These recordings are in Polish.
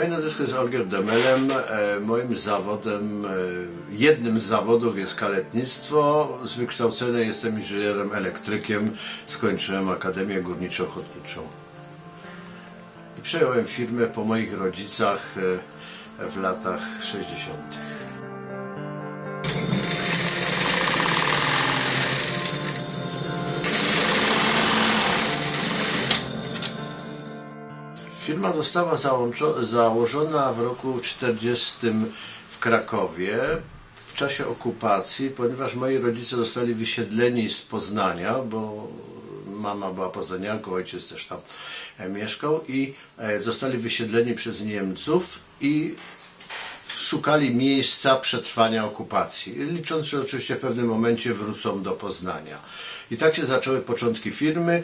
Moje nazwisko jest Olgierd Demelem. Moim zawodem, jednym z zawodów jest kaletnictwo. Z wykształcenia jestem inżynierem elektrykiem. Skończyłem Akademię Górniczo-Hutniczą. I przejąłem firmę po moich rodzicach w latach 60. Firma została założona w roku 40 w Krakowie w czasie okupacji, ponieważ moi rodzice zostali wysiedleni z Poznania, bo mama była poznanianką, ojciec też tam mieszkał i zostali wysiedleni przez Niemców i szukali miejsca przetrwania okupacji, licząc, że oczywiście w pewnym momencie wrócą do Poznania. I tak się zaczęły początki firmy.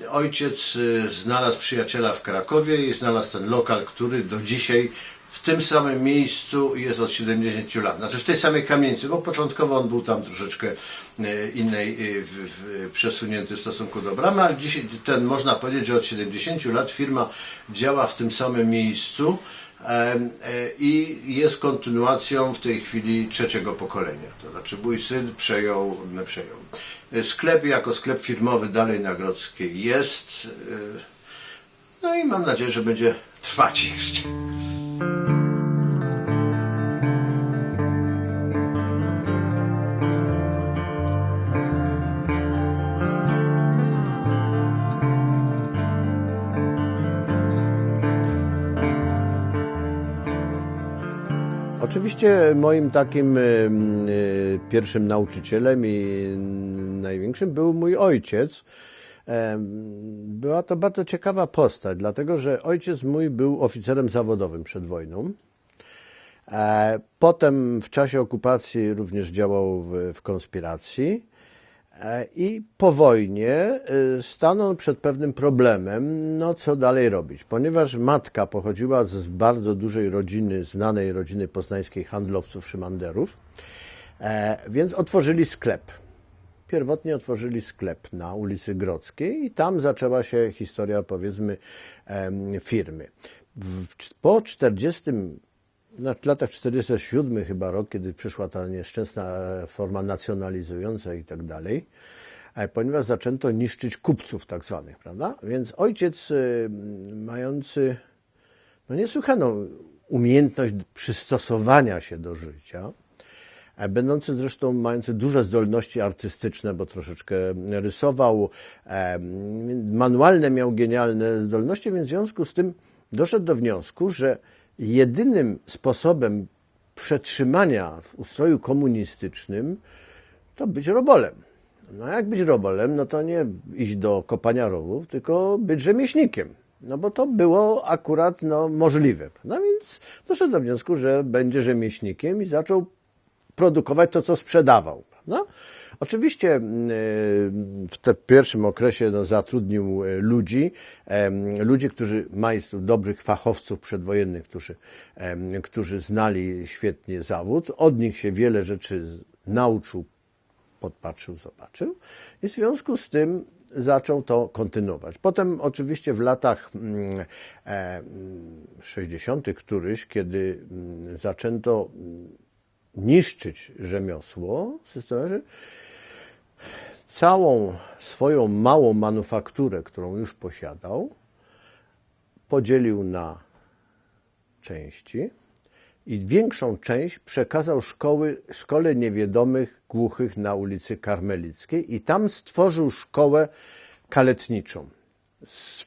Ojciec znalazł przyjaciela w Krakowie i znalazł ten lokal, który do dzisiaj w tym samym miejscu jest od 70 lat. Znaczy w tej samej kamienicy, bo początkowo on był tam troszeczkę innej, przesunięty w stosunku do bramy, ale dzisiaj można powiedzieć, że od 70 lat firma działa w tym samym miejscu i jest kontynuacją w tej chwili trzeciego pokolenia. To znaczy mój syn przejął. Sklep jako sklep firmowy dalej na Grodzkiej jest. No i mam nadzieję, że będzie trwać jeszcze. Oczywiście moim takim pierwszym nauczycielem i największym był mój ojciec. Była to bardzo ciekawa postać, dlatego że ojciec mój był oficerem zawodowym przed wojną. Potem w czasie okupacji również działał w konspiracji i po wojnie stanął przed pewnym problemem, no co dalej robić, ponieważ matka pochodziła z bardzo dużej rodziny, znanej rodziny poznańskiej handlowców szymanderów, więc otworzyli sklep. Pierwotnie otworzyli sklep na ulicy Grodzkiej i tam zaczęła się historia, powiedzmy, firmy. Po 40, w latach 47 chyba rok, kiedy przyszła ta nieszczęsna forma nacjonalizująca i tak dalej, ponieważ zaczęto niszczyć kupców tak zwanych, prawda? Więc ojciec mający niesłychaną umiejętność przystosowania się do życia, będący zresztą mający duże zdolności artystyczne, bo troszeczkę rysował, manualne miał genialne zdolności, więc w związku z tym doszedł do wniosku, że jedynym sposobem przetrzymania w ustroju komunistycznym to być robolem. No jak być robolem, no to nie iść do kopania rowów, tylko być rzemieślnikiem. No bo to było akurat możliwe. No więc doszedł do wniosku, że będzie rzemieślnikiem i zaczął produkować to, co sprzedawał. No, oczywiście w tym pierwszym okresie zatrudnił ludzi, majstrów, dobrych fachowców przedwojennych, którzy znali świetnie zawód. Od nich się wiele rzeczy nauczył, podpatrzył, zobaczył i w związku z tym zaczął to kontynuować. Potem oczywiście w latach 60. kiedy zaczęto niszczyć rzemiosło systemowe, całą swoją małą manufakturę, którą już posiadał, podzielił na części i większą część przekazał szkole niewidomych, głuchych na ulicy Karmelickiej i tam stworzył szkołę kaletniczą,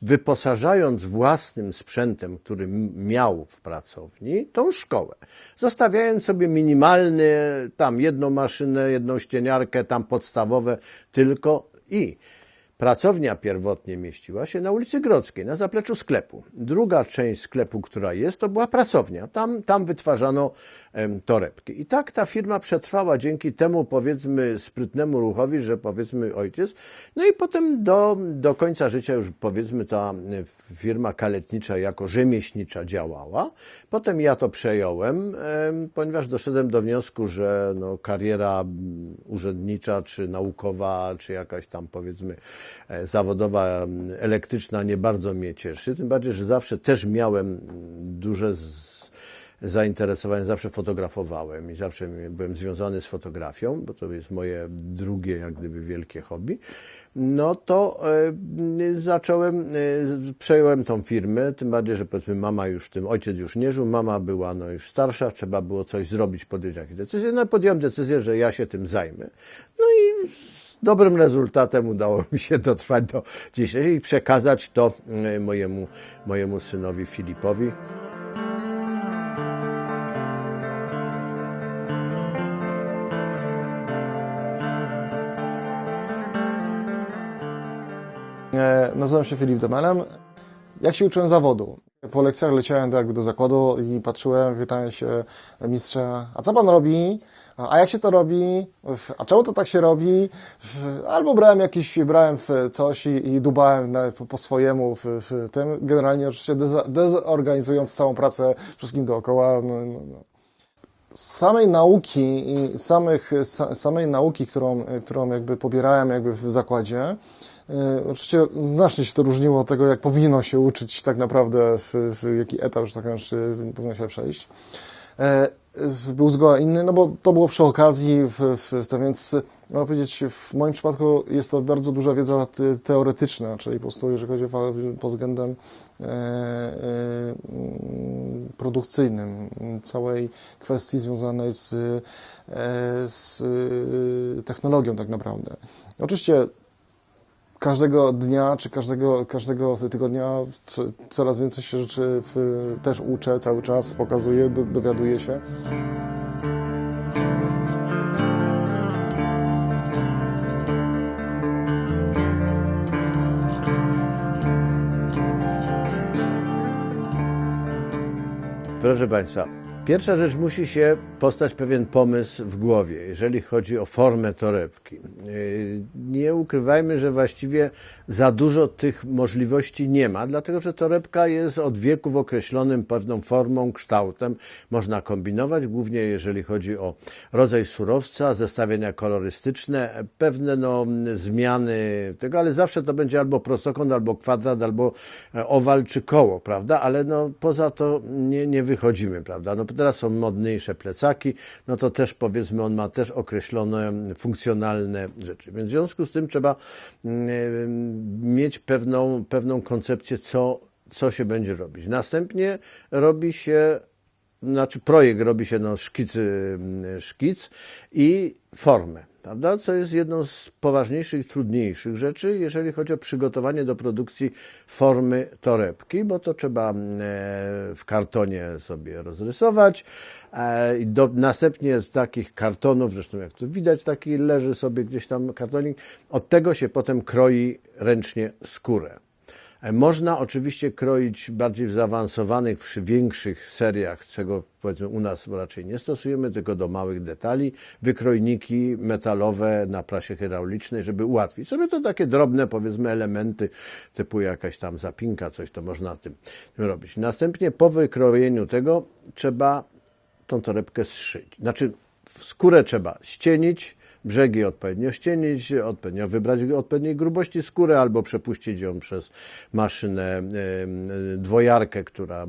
wyposażając własnym sprzętem, który miał w pracowni, tą szkołę. Zostawiając sobie minimalny, tam jedną maszynę, jedną ścieniarkę, tam podstawowe tylko i pracownia pierwotnie mieściła się na ulicy Grodzkiej, na zapleczu sklepu. Druga część sklepu, która jest, to była pracownia. Tam wytwarzano torebki. I tak ta firma przetrwała dzięki temu, powiedzmy, sprytnemu ruchowi, że powiedzmy ojciec. No i potem do końca życia już, powiedzmy, ta firma kaletnicza jako rzemieślnicza działała. Potem ja to przejąłem, ponieważ doszedłem do wniosku, że no, kariera urzędnicza, czy naukowa, czy jakaś tam, powiedzmy, zawodowa, elektryczna nie bardzo mnie cieszy. Tym bardziej, że zawsze też miałem duże zainteresowanie, zawsze fotografowałem i zawsze byłem związany z fotografią, bo to jest moje drugie, jak gdyby, wielkie hobby. No to przejąłem tą firmę, tym bardziej, że powiedzmy mama już w tym, ojciec już nie żył, mama była no już starsza, trzeba było coś zrobić, podjąć jakieś decyzje. No podjąłem decyzję, że ja się tym zajmę. No i z dobrym rezultatem udało mi się dotrwać do dzisiaj i przekazać to mojemu synowi Filipowi. Nazywam się Filip Demelem. Jak się uczyłem zawodu? Po lekcjach leciałem do zakładu i patrzyłem, pytałem się mistrza, a co pan robi? A jak się to robi? A czemu to tak się robi? Albo brałem w coś i dubałem po swojemu w tym. Generalnie oczywiście dezorganizując całą pracę wszystkim dookoła. Samej nauki, którą jakby pobierałem jakby w zakładzie, oczywiście znacznie się to różniło od tego, jak powinno się uczyć tak naprawdę, w jaki etap, że tak powinno się przejść. Był zgoła inny, no bo to było przy okazji, więc można powiedzieć, w moim przypadku jest to bardzo duża wiedza teoretyczna, czyli po prostu jeżeli chodzi pod względem produkcyjnym, całej kwestii związanej z technologią tak naprawdę. Oczywiście każdego dnia, czy każdego tygodnia coraz więcej się rzeczy też uczę, cały czas pokazuję, dowiaduję się. Proszę Państwa, pierwsza rzecz, musi się powstać pewien pomysł w głowie, jeżeli chodzi o formę torebki. Nie ukrywajmy, że właściwie za dużo tych możliwości nie ma, dlatego że torebka jest od wieków określonym pewną formą, kształtem. Można kombinować, głównie jeżeli chodzi o rodzaj surowca, zestawienia kolorystyczne, pewne zmiany tego, ale zawsze to będzie albo prostokąt, albo kwadrat, albo owal, czy koło, prawda? Ale poza to nie wychodzimy, prawda? No teraz są modniejsze plecaki, no to też powiedzmy on ma też określone funkcjonalne rzeczy. Więc w związku z tym trzeba mieć pewną koncepcję, co się będzie robić. Następnie projekt robi się szkic i formę, prawda? Co jest jedną z poważniejszych i trudniejszych rzeczy, jeżeli chodzi o przygotowanie do produkcji formy torebki, bo to trzeba w kartonie sobie rozrysować. Następnie z takich kartonów, zresztą jak tu widać, taki leży sobie gdzieś tam kartonik, od tego się potem kroi ręcznie skórę. Można oczywiście kroić bardziej w zaawansowanych, przy większych seriach, czego powiedzmy u nas raczej nie stosujemy, tylko do małych detali, wykrojniki metalowe na prasie hydraulicznej, żeby ułatwić sobie to takie drobne, powiedzmy, elementy typu jakaś tam zapinka, coś to można tym robić. Następnie po wykrojeniu tego trzeba tą torebkę zszyć. Znaczy skórę trzeba ścienić, brzegi odpowiednio ścienić, odpowiednio wybrać odpowiedniej grubości skórę albo przepuścić ją przez maszynę dwojarkę, która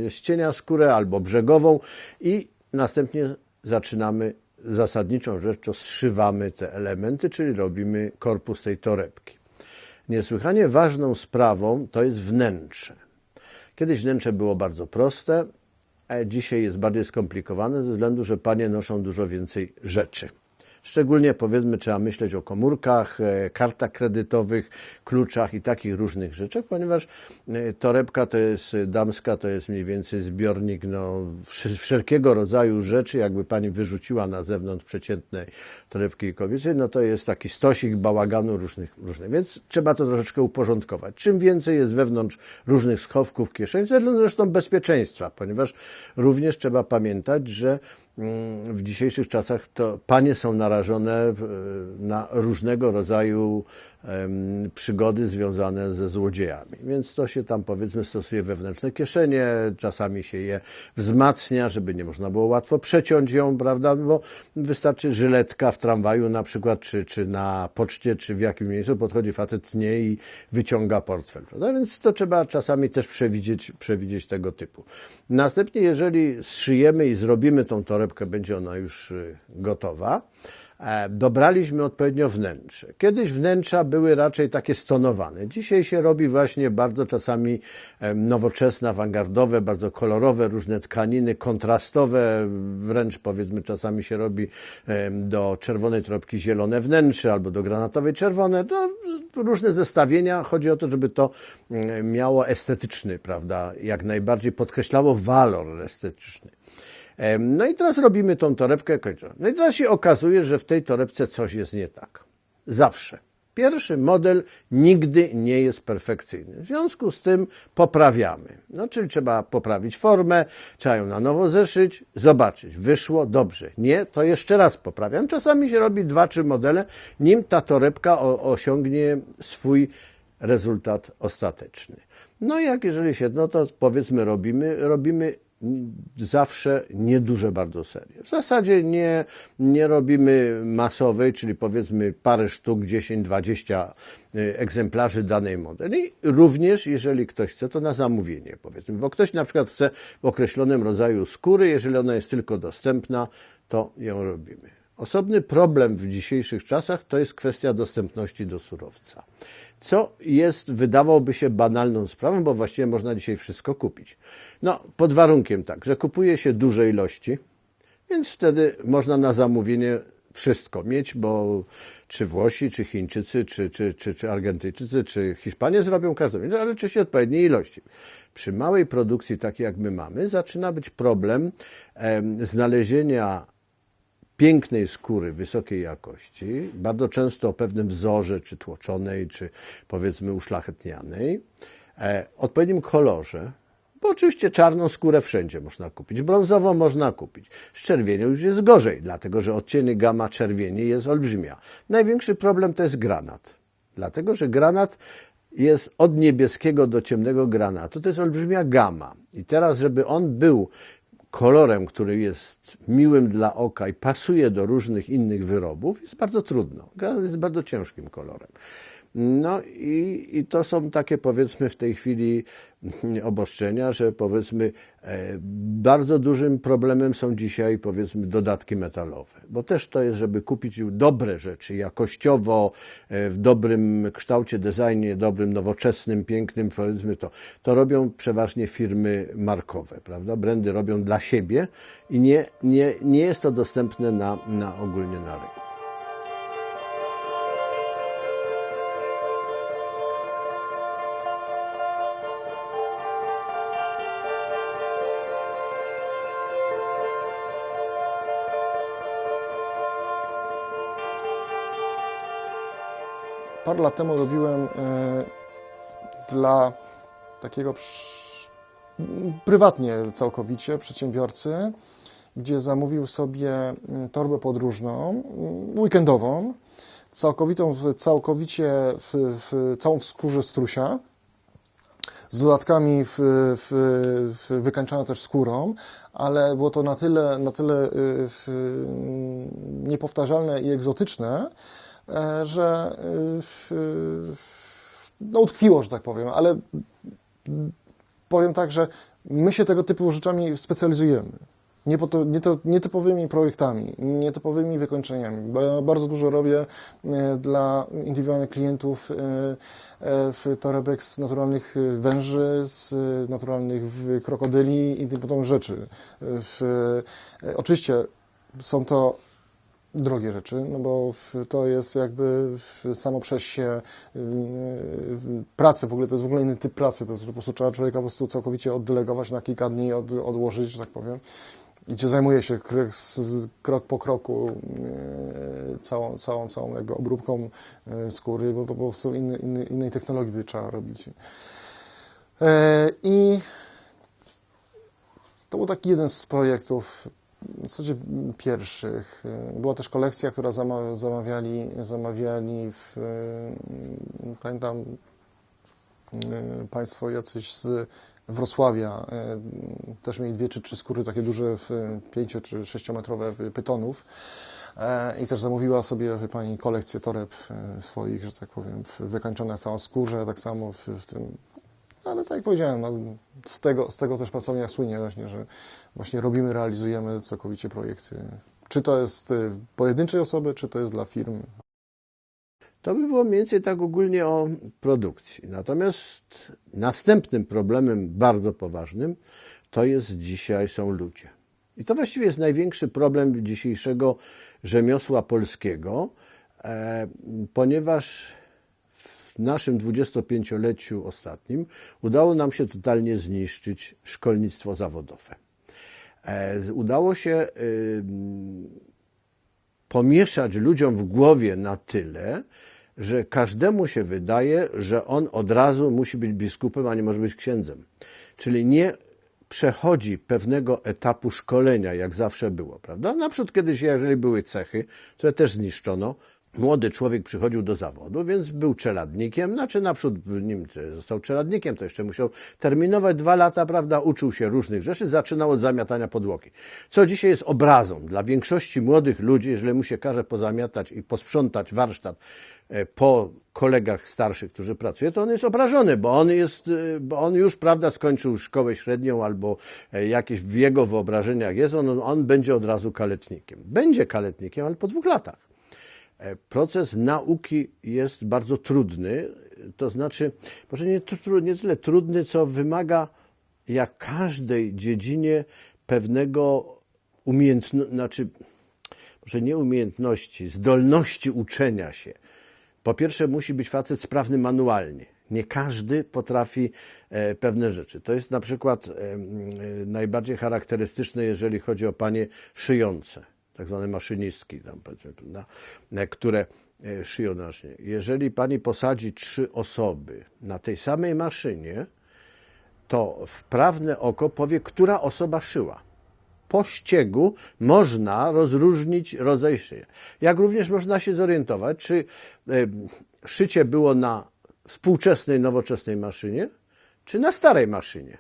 ścienia skórę, albo brzegową i następnie zaczynamy zasadniczą rzecz, to zszywamy te elementy, czyli robimy korpus tej torebki. Niesłychanie ważną sprawą to jest wnętrze. Kiedyś wnętrze było bardzo proste, a dzisiaj jest bardziej skomplikowane ze względu, że panie noszą dużo więcej rzeczy. Szczególnie, powiedzmy, trzeba myśleć o komórkach, kartach kredytowych, kluczach i takich różnych rzeczach, ponieważ torebka to jest damska, to jest mniej więcej zbiornik wszelkiego rodzaju rzeczy. Jakby pani wyrzuciła na zewnątrz przeciętnej torebki kobiecej, no to jest taki stosik bałaganu różnych. Więc trzeba to troszeczkę uporządkować. Czym więcej jest wewnątrz różnych schowków, kieszeni, ze względu zresztą bezpieczeństwa, ponieważ również trzeba pamiętać, że w dzisiejszych czasach to panie są narażone na różnego rodzaju przygody związane ze złodziejami. Więc to się tam, powiedzmy, stosuje wewnętrzne kieszenie, czasami się je wzmacnia, żeby nie można było łatwo przeciąć ją, prawda, bo wystarczy żyletka w tramwaju na przykład, czy na poczcie, czy w jakim miejscu podchodzi facet, tnie i wyciąga portfel, prawda? Więc to trzeba czasami też przewidzieć tego typu. Następnie, jeżeli zszyjemy i zrobimy tą torebkę, będzie ona już gotowa, dobraliśmy odpowiednio wnętrze. Kiedyś wnętrza były raczej takie stonowane. Dzisiaj się robi właśnie bardzo czasami nowoczesne, awangardowe, bardzo kolorowe, różne tkaniny, kontrastowe, wręcz powiedzmy czasami się robi do czerwonej torebki zielone wnętrze albo do granatowej czerwone. To różne zestawienia. Chodzi o to, żeby to miało estetyczny, prawda, jak najbardziej podkreślało walor estetyczny. No i teraz robimy tą torebkę, kończę. No i teraz się okazuje, że w tej torebce coś jest nie tak. Zawsze. Pierwszy model nigdy nie jest perfekcyjny. W związku z tym poprawiamy. No, czyli trzeba poprawić formę, trzeba ją na nowo zeszyć, zobaczyć. Wyszło dobrze. Nie, to jeszcze raz poprawiam. Czasami się robi 2-3 modele, nim ta torebka osiągnie swój rezultat ostateczny. No i jeżeli się, no to powiedzmy robimy zawsze nieduże bardzo serie. W zasadzie nie robimy masowej, czyli powiedzmy parę sztuk, 10-20 egzemplarzy danej modeli. Również, jeżeli ktoś chce, to na zamówienie, powiedzmy. Bo ktoś na przykład chce w określonym rodzaju skóry, jeżeli ona jest tylko dostępna, to ją robimy. Osobny problem w dzisiejszych czasach to jest kwestia dostępności do surowca. Co jest, wydawałoby się, banalną sprawą, bo właściwie można dzisiaj wszystko kupić. No, pod warunkiem tak, że kupuje się duże ilości, więc wtedy można na zamówienie wszystko mieć, bo czy Włosi, czy Chińczycy, czy Argentyńczycy, czy Hiszpanie zrobią każdą, ale oczywiście odpowiedniej ilości. Przy małej produkcji, takiej jak my mamy, zaczyna być problem znalezienia pięknej skóry wysokiej jakości, bardzo często o pewnym wzorze, czy tłoczonej, czy powiedzmy uszlachetnianej, odpowiednim kolorze, bo oczywiście czarną skórę wszędzie można kupić, brązową można kupić. Z czerwienią już jest gorzej, dlatego że odcień gamma czerwieni jest olbrzymia. Największy problem to jest granat, dlatego że granat jest od niebieskiego do ciemnego granatu, to jest olbrzymia gama. I teraz, żeby on był kolorem, który jest miłym dla oka i pasuje do różnych innych wyrobów, jest bardzo trudno. Granat jest bardzo ciężkim kolorem. No i to są takie, powiedzmy, w tej chwili obostrzenia, że powiedzmy bardzo dużym problemem są dzisiaj, powiedzmy, dodatki metalowe, bo też to jest, żeby kupić dobre rzeczy, jakościowo, w dobrym kształcie, designie, dobrym, nowoczesnym, pięknym, powiedzmy to robią przeważnie firmy markowe, prawda? Brandy robią dla siebie i nie jest to dostępne ogólnie na rynku. Parę lat temu robiłem dla takiego prywatnie całkowicie przedsiębiorcy, gdzie zamówił sobie torbę podróżną, weekendową, całą w skórze strusia, z dodatkami wykańczone też skórą, ale było to na tyle niepowtarzalne i egzotyczne, że no, utkwiło, że tak powiem, ale powiem tak, że my się tego typu rzeczami specjalizujemy. Nietypowymi projektami, nietypowymi wykończeniami. Bardzo dużo robię dla indywidualnych klientów torebek z naturalnych węży, z naturalnych krokodyli i tym podobnych rzeczy. Oczywiście są to drogie rzeczy, no bo to jest jakby samo przez się pracę, w ogóle to jest w ogóle inny typ pracy, to po prostu trzeba człowieka po prostu całkowicie oddelegować na kilka dni, odłożyć, że tak powiem, gdzie zajmuje się krok po kroku całą jakby obróbką skóry, bo to po prostu innej technologii trzeba robić. I to był taki jeden z projektów. w zasadzie pierwszych. Była też kolekcja, która zamawiali pamiętam, Państwo jacyś z Wrocławia, też mieli 2 czy 3 skóry, takie duże, 5 czy 6-metrowe pytonów. I też zamówiła sobie, wie Pani, kolekcję toreb swoich, że tak powiem, wykańczone całą skórze, tak samo w tym. Ale tak jak powiedziałem, no, z tego też pracownia słynie właśnie, że właśnie robimy, realizujemy całkowicie projekty. Czy to jest pojedynczej osoby, czy to jest dla firm. To by było mniej więcej tak ogólnie o produkcji. Natomiast następnym problemem bardzo poważnym to jest dzisiaj są ludzie. I to właściwie jest największy problem dzisiejszego rzemiosła polskiego, ponieważ w naszym 25-leciu ostatnim udało nam się totalnie zniszczyć szkolnictwo zawodowe. Udało się pomieszać ludziom w głowie na tyle, że każdemu się wydaje, że on od razu musi być biskupem, a nie może być księdzem. Czyli nie przechodzi pewnego etapu szkolenia, jak zawsze było, prawda? Naprzód kiedyś, jeżeli były cechy, które też zniszczono, młody człowiek przychodził do zawodu, więc był czeladnikiem, znaczy naprzód, nim został czeladnikiem, to jeszcze musiał terminować 2 lata, prawda, uczył się różnych rzeczy, zaczynał od zamiatania podłogi. Co dzisiaj jest obrazą dla większości młodych ludzi, jeżeli mu się każe pozamiatać i posprzątać warsztat po kolegach starszych, którzy pracują, to on jest obrażony, bo on już, prawda, skończył szkołę średnią albo jakieś w jego wyobrażeniach jest, on będzie od razu kaletnikiem. Będzie kaletnikiem, ale po 2 latach. Proces nauki jest bardzo trudny, to znaczy, może nie tyle trudny, co wymaga, jak w każdej dziedzinie, pewnego zdolności uczenia się. Po pierwsze, musi być facet sprawny manualnie. Nie każdy potrafi pewne rzeczy. To jest na przykład najbardziej charakterystyczne, jeżeli chodzi o panie szyjące, tak zwane maszynistki, tam, które szyją naczynie. Jeżeli pani posadzi 3 osoby na tej samej maszynie, to wprawne oko powie, która osoba szyła. Po ściegu można rozróżnić rodzaj szycia. Jak również można się zorientować, czy szycie było na współczesnej, nowoczesnej maszynie, czy na starej maszynie.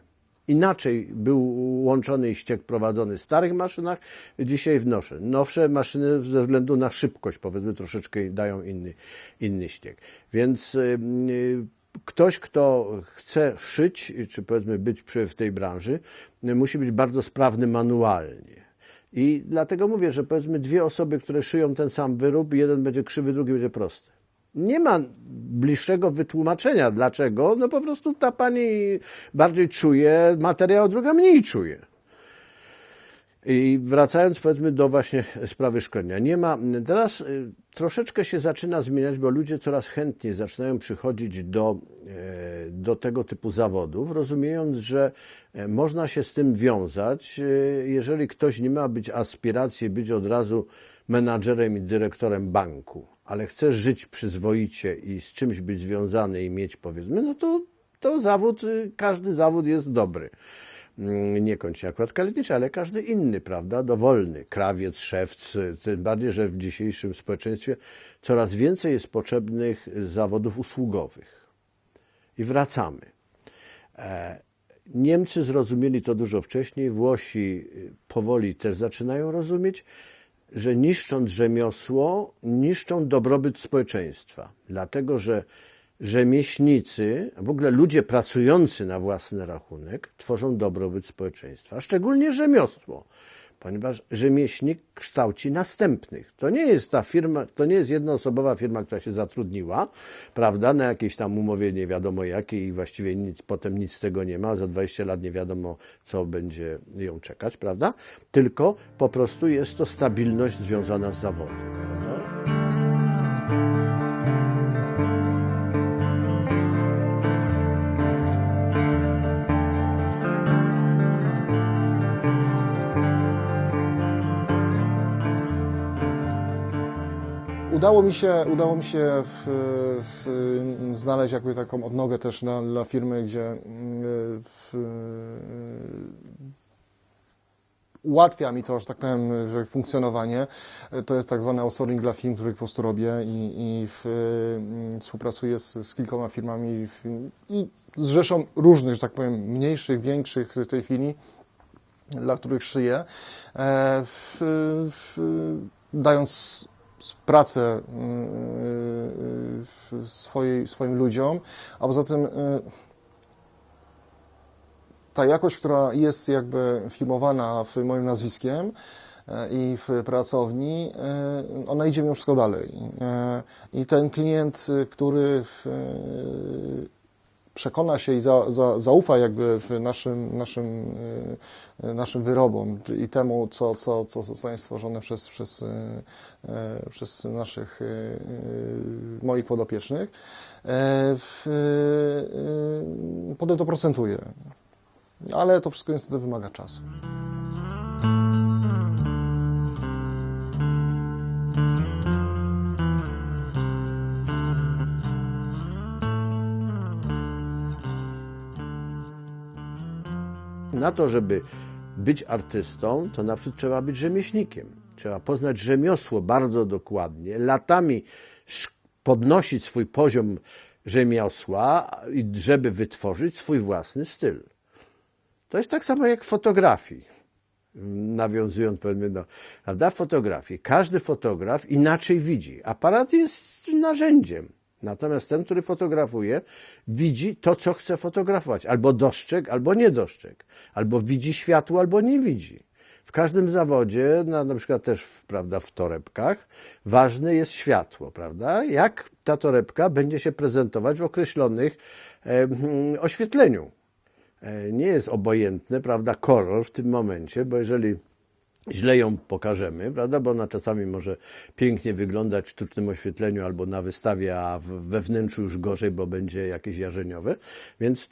Inaczej był łączony ścieg prowadzony w starych maszynach, dzisiaj w nowsze maszyny ze względu na szybkość, powiedzmy, troszeczkę dają inny ścieg. Więc ktoś, kto chce szyć, czy powiedzmy być w tej branży, musi być bardzo sprawny manualnie. I dlatego mówię, że powiedzmy 2 osoby, które szyją ten sam wyrób, jeden będzie krzywy, drugi będzie prosty. Nie ma bliższego wytłumaczenia. Dlaczego? No po prostu ta pani bardziej czuje materiał, druga mniej czuje. I wracając, powiedzmy, do właśnie sprawy szkolenia. Nie ma, teraz troszeczkę się zaczyna zmieniać, bo ludzie coraz chętniej zaczynają przychodzić do tego typu zawodów, rozumiejąc, że można się z tym wiązać. Jeżeli ktoś nie ma aspiracji być od razu menadżerem i dyrektorem banku, ale chce żyć przyzwoicie i z czymś być związany i mieć, powiedzmy, no to zawód, każdy zawód jest dobry. Niekoniecznie akurat kaletniczy, ale każdy inny, prawda, dowolny, krawiec, szewc, tym bardziej, że w dzisiejszym społeczeństwie coraz więcej jest potrzebnych zawodów usługowych. I wracamy. Niemcy zrozumieli to dużo wcześniej, Włosi powoli też zaczynają rozumieć, że niszcząc rzemiosło, niszczą dobrobyt społeczeństwa. Dlatego, że rzemieślnicy, w ogóle ludzie pracujący na własny rachunek, tworzą dobrobyt społeczeństwa, a szczególnie rzemiosło, ponieważ rzemieślnik kształci następnych. To nie jest ta firma, to nie jest jednoosobowa firma, która się zatrudniła, prawda, na jakiejś tam umowie nie wiadomo jakiej i właściwie potem nic z tego nie ma, za 20 lat nie wiadomo, co będzie ją czekać, prawda, tylko po prostu jest to stabilność związana z zawodem, prawda? Udało mi się znaleźć jakby taką odnogę też dla firmy, gdzie ułatwia mi to, że tak powiem, funkcjonowanie. To jest tak zwany outsourcing dla firm, który po prostu robię i współpracuję z kilkoma firmami i z rzeszą różnych, że tak powiem, mniejszych, większych w tej chwili, dla których szyję, dając pracę swoim ludziom, a poza tym ta jakość, która jest jakby filmowana moim nazwiskiem i w pracowni, ona idzie mimo wszystko dalej. I ten klient, który przekona się i zaufa jakby w naszym wyrobom i temu, co zostanie stworzone przez moich podopiecznych, potem to procentuje. Ale to wszystko niestety wymaga czasu. Na to, żeby być artystą, to na przykład trzeba być rzemieślnikiem. Trzeba poznać rzemiosło bardzo dokładnie, latami podnosić swój poziom rzemiosła, żeby wytworzyć swój własny styl. To jest tak samo jak w fotografii. Nawiązując powiedzmy do, prawda, fotografii. Każdy fotograf inaczej widzi. Aparat jest narzędziem. Natomiast ten, który fotografuje, widzi to, co chce fotografować. Albo dostrzegł, albo nie dostrzegł. Albo widzi światło, albo nie widzi. W każdym zawodzie, na przykład też prawda, w torebkach, ważne jest światło. Prawda? Jak ta torebka będzie się prezentować w określonych oświetleniu. Nie jest obojętny, prawda, kolor w tym momencie, bo jeżeli źle ją pokażemy, prawda, bo ona czasami może pięknie wyglądać w sztucznym oświetleniu albo na wystawie, a we wnętrzu już gorzej, bo będzie jakieś jarzeniowe. Więc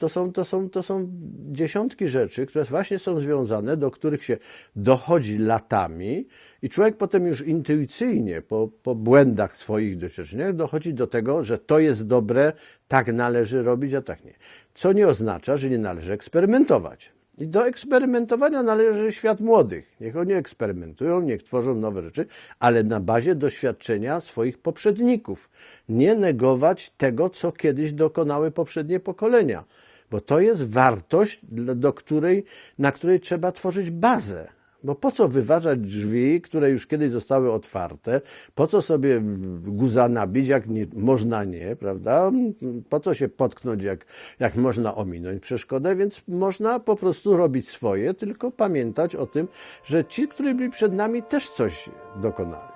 to są dziesiątki rzeczy, które właśnie są związane, do których się dochodzi latami i człowiek potem już intuicyjnie, po błędach swoich doświadczeniach dochodzi do tego, że to jest dobre, tak należy robić, a tak nie. Co nie oznacza, że nie należy eksperymentować. I do eksperymentowania należy świat młodych. Niech oni eksperymentują, niech tworzą nowe rzeczy, ale na bazie doświadczenia swoich poprzedników. Nie negować tego, co kiedyś dokonały poprzednie pokolenia, bo to jest wartość, na której trzeba tworzyć bazę. Bo po co wyważać drzwi, które już kiedyś zostały otwarte? Po co sobie guza nabić, jak nie, można nie, prawda? Po co się potknąć, jak można ominąć przeszkodę? Więc można po prostu robić swoje, tylko pamiętać o tym, że ci, którzy byli przed nami, też coś dokonali.